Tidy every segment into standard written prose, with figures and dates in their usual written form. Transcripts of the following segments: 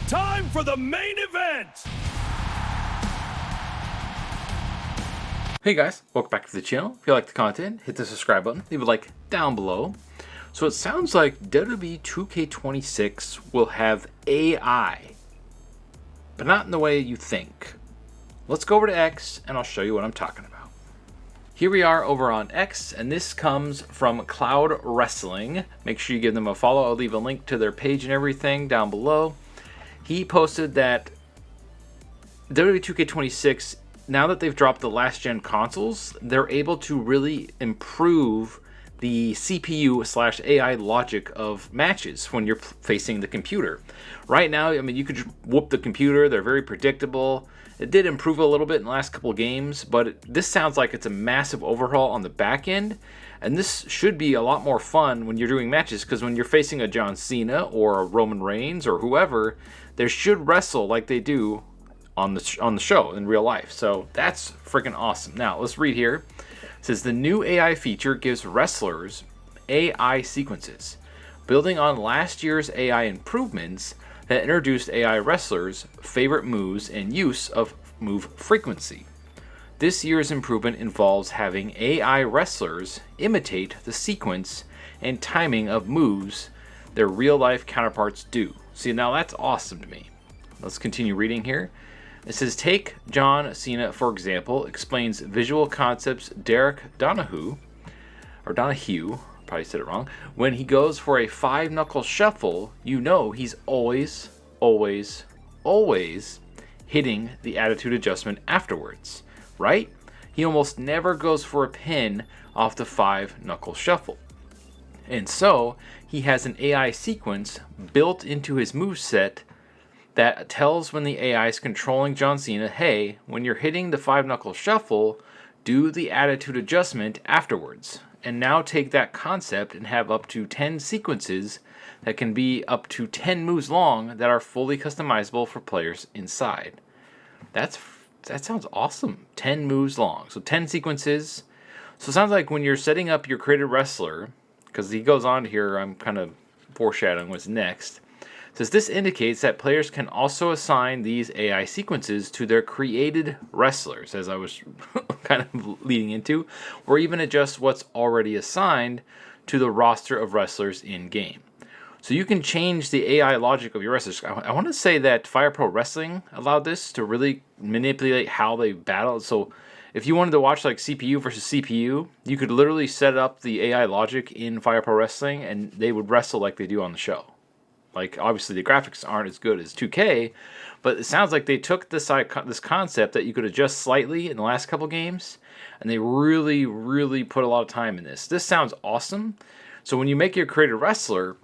Time for the main event! Hey guys, welcome back to the channel. If you like the content, hit the subscribe button, leave a like down below. So it sounds like WWE 2K26 will have AI, but not in the way you think. Let's go over to X and I'll show you what I'm talking about. Here we are over on X, and this comes from Cloud Wrestling. Make sure you give them a follow. I'll leave a link to their page and everything down below. He posted that WWE 2K26, now that they've dropped the last gen consoles, they're able to really improve the CPU / AI logic of matches when you're facing the computer. Right now, I mean, you could just whoop the computer. They're very predictable. It did improve a little bit in the last couple of games, but this sounds like it's a massive overhaul on the back end. And this should be a lot more fun when you're doing matches, because when you're facing a John Cena or a Roman Reigns or whoever, they should wrestle like they do on the show in real life. So that's freaking awesome. Now let's read here. It says the new AI feature gives wrestlers AI sequences, building on last year's AI improvements that introduced AI wrestlers' favorite moves and use of move frequency. This year's improvement involves having AI wrestlers imitate the sequence and timing of moves their real-life counterparts do. See, now that's awesome to me. Let's continue reading here. It says, take John Cena, for example, explains visual concepts Derek Donahue, probably said it wrong, when he goes for a 5-knuckle shuffle, you know he's always hitting the attitude adjustment afterwards, right? He almost never goes for a pin off the 5-knuckle shuffle. And so, he has an AI sequence built into his moveset that tells when the AI is controlling John Cena, hey, when you're hitting the 5-knuckle shuffle, do the attitude adjustment afterwards. And now take that concept and have up to 10 sequences that can be up to 10 moves long that are fully customizable for players inside. That sounds awesome. 10 moves long. So 10 sequences. So it sounds like when you're setting up your created wrestler, because he goes on here, I'm kind of foreshadowing what's next. It says this indicates that players can also assign these AI sequences to their created wrestlers, as I was kind of leading into, or even adjust what's already assigned to the roster of wrestlers in game. So you can change the AI logic of your wrestlers. I want to say that Fire Pro Wrestling allowed this to really manipulate how they battle. So if you wanted to watch like CPU versus CPU, you could literally set up the AI logic in Fire Pro Wrestling and they would wrestle like they do on the show. Like, obviously the graphics aren't as good as 2K, but it sounds like they took this concept that you could adjust slightly in the last couple games, and they really put a lot of time in this. This sounds awesome. So when you make your created wrestler,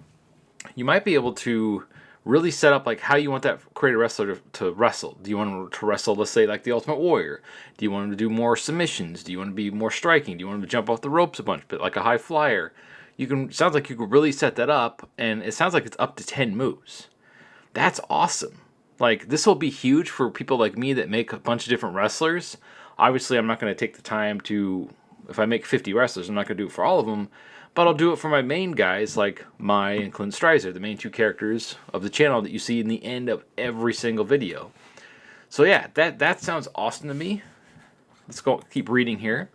you might be able to really set up like how you want that created wrestler to wrestle. Do you want him to wrestle, let's say, like the Ultimate Warrior? Do you want him to do more submissions? Do you want him to be more striking? Do you want him to jump off the ropes a bunch, but like a high flyer? Sounds like you could really set that up, and it sounds like it's up to 10 moves. That's awesome. Like, this will be huge for people like me that make a bunch of different wrestlers. Obviously, I'm not going to take the time to, if I make 50 wrestlers, I'm not going to do it for all of them, but I'll do it for my main guys like Mai and Clint Streiser, the main 2 characters of the channel that you see in the end of every single video. So yeah, that sounds awesome to me. Let's keep reading here.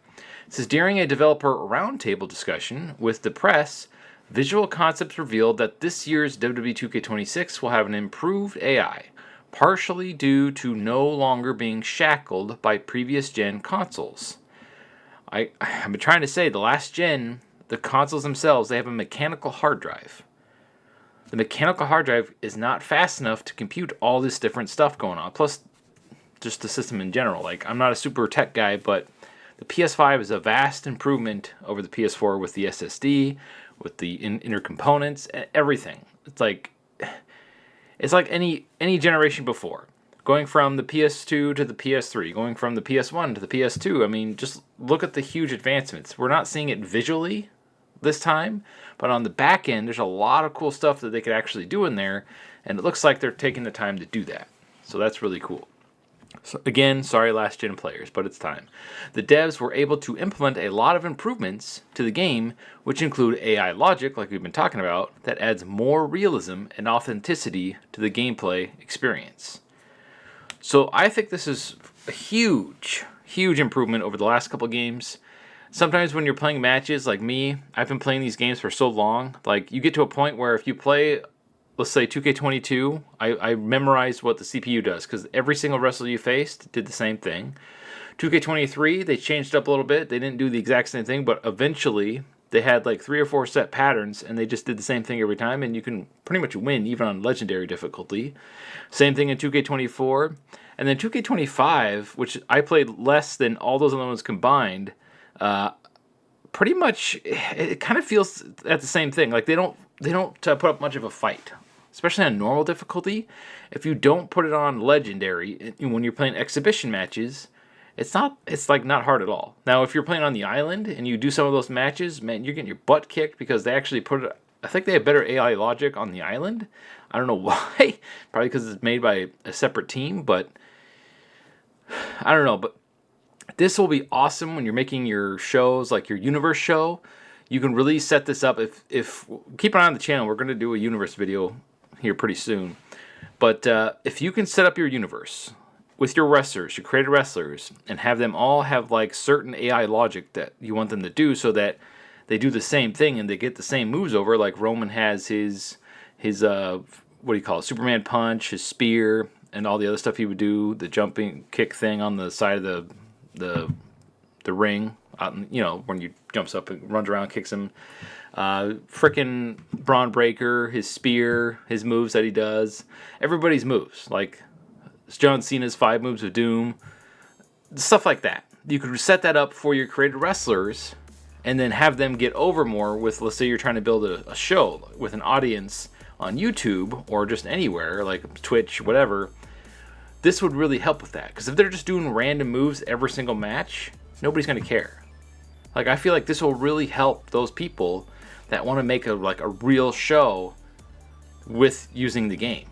It says, during a developer roundtable discussion with the press, Visual Concepts revealed that this year's WWE 2K26 will have an improved AI, partially due to no longer being shackled by previous gen consoles. I've been trying to say, the last gen, the consoles themselves, they have a mechanical hard drive. The mechanical hard drive is not fast enough to compute all this different stuff going on, plus just the system in general. Like, I'm not a super tech guy, but the PS5 is a vast improvement over the PS4 with the SSD, with the inner components, and everything. It's like any generation before. Going from the PS2 to the PS3, going from the PS1 to the PS2. I mean, just look at the huge advancements. We're not seeing it visually this time, but on the back end, there's a lot of cool stuff that they could actually do in there, and it looks like they're taking the time to do that. So that's really cool. So again, sorry last gen players, but it's time. The devs were able to implement a lot of improvements to the game, which include AI logic, like we've been talking about, that adds more realism and authenticity to the gameplay experience. So I think this is a huge improvement over the last couple games. Sometimes when you're playing matches like me, I've been playing these games for so long, like you get to a point where if you play, let's say 2K22, I memorized what the CPU does because every single wrestler you faced did the same thing. 2K23, they changed it up a little bit. They didn't do the exact same thing, but eventually they had like 3 or 4 set patterns and they just did the same thing every time, and you can pretty much win even on legendary difficulty. Same thing in 2K24. And then 2K25, which I played less than all those other ones combined, pretty much it kind of feels at the same thing. Like they don't put up much of a fight, especially on normal difficulty. If you don't put it on legendary when you're playing exhibition matches, it's like not hard at all. Now if you're playing on the island and you do some of those matches, man, you're getting your butt kicked because they actually put it, I think they have better AI logic on the island. I don't know why. Probably because it's made by a separate team, but I don't know. But this will be awesome when you're making your shows, like your universe show. You can really set this up. If keep an eye on the channel, we're going to do a universe video here pretty soon. But if you can set up your universe with your wrestlers, your created wrestlers, and have them all have like certain AI logic that you want them to do, so that they do the same thing and they get the same moves over. Like Roman has his what do you call it? Superman punch, his spear, and all the other stuff he would do. The jumping kick thing on the side of the ring, you know, when you jumps up and runs around, kicks him. Frickin' Braun Breaker, his spear, his moves that he does. Everybody's moves, like John Cena's 5 moves of doom, stuff like that. You could set that up for your created wrestlers and then have them get over more with, let's say you're trying to build a show with an audience on YouTube or just anywhere, like Twitch, whatever. This would really help with that, because if they're just doing random moves every single match, nobody's going to care. Like, I feel like this will really help those people that want to make a real show with using the game.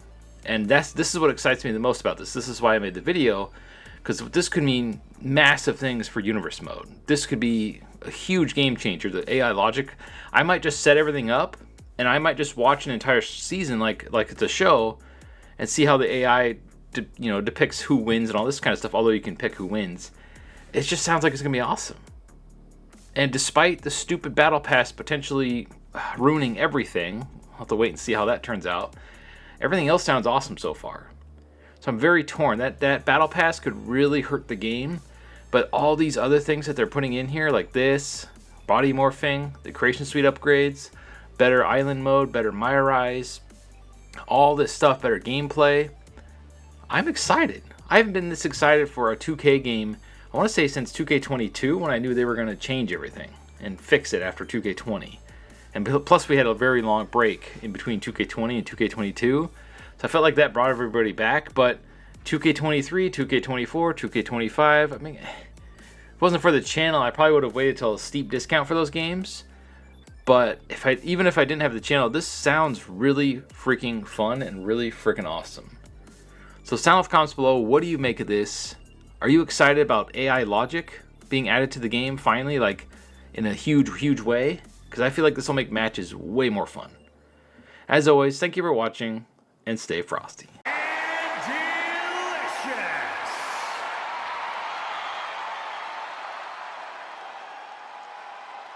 And this is what excites me the most about this. This is why I made the video, because this could mean massive things for universe mode. This could be a huge game changer. The AI logic, I might just set everything up and I might just watch an entire season like it's a show and see how the AI depicts who wins and all this kind of stuff, although you can pick who wins. It just sounds like it's going to be awesome. And despite the stupid battle pass potentially ruining everything, I'll have to wait and see how that turns out. Everything else sounds awesome so far. So I'm very torn. That battle pass could really hurt the game, but all these other things that they're putting in here, like this, body morphing, the creation suite upgrades, better island mode, better Myrise, all this stuff, better gameplay, I'm excited. I haven't been this excited for a 2K game, I want to say since 2K22, when I knew they were going to change everything and fix it after 2K20. And plus we had a very long break in between 2K20 and 2K22. So I felt like that brought everybody back. But 2K23, 2K24, 2K25, I mean, if it wasn't for the channel, I probably would have waited till a steep discount for those games. But even if I didn't have the channel, this sounds really freaking fun and really freaking awesome. So sound off comments below, what do you make of this? Are you excited about AI logic being added to the game finally, like in a huge way? Because I feel like this will make matches way more fun. As always, thank you for watching and stay frosty.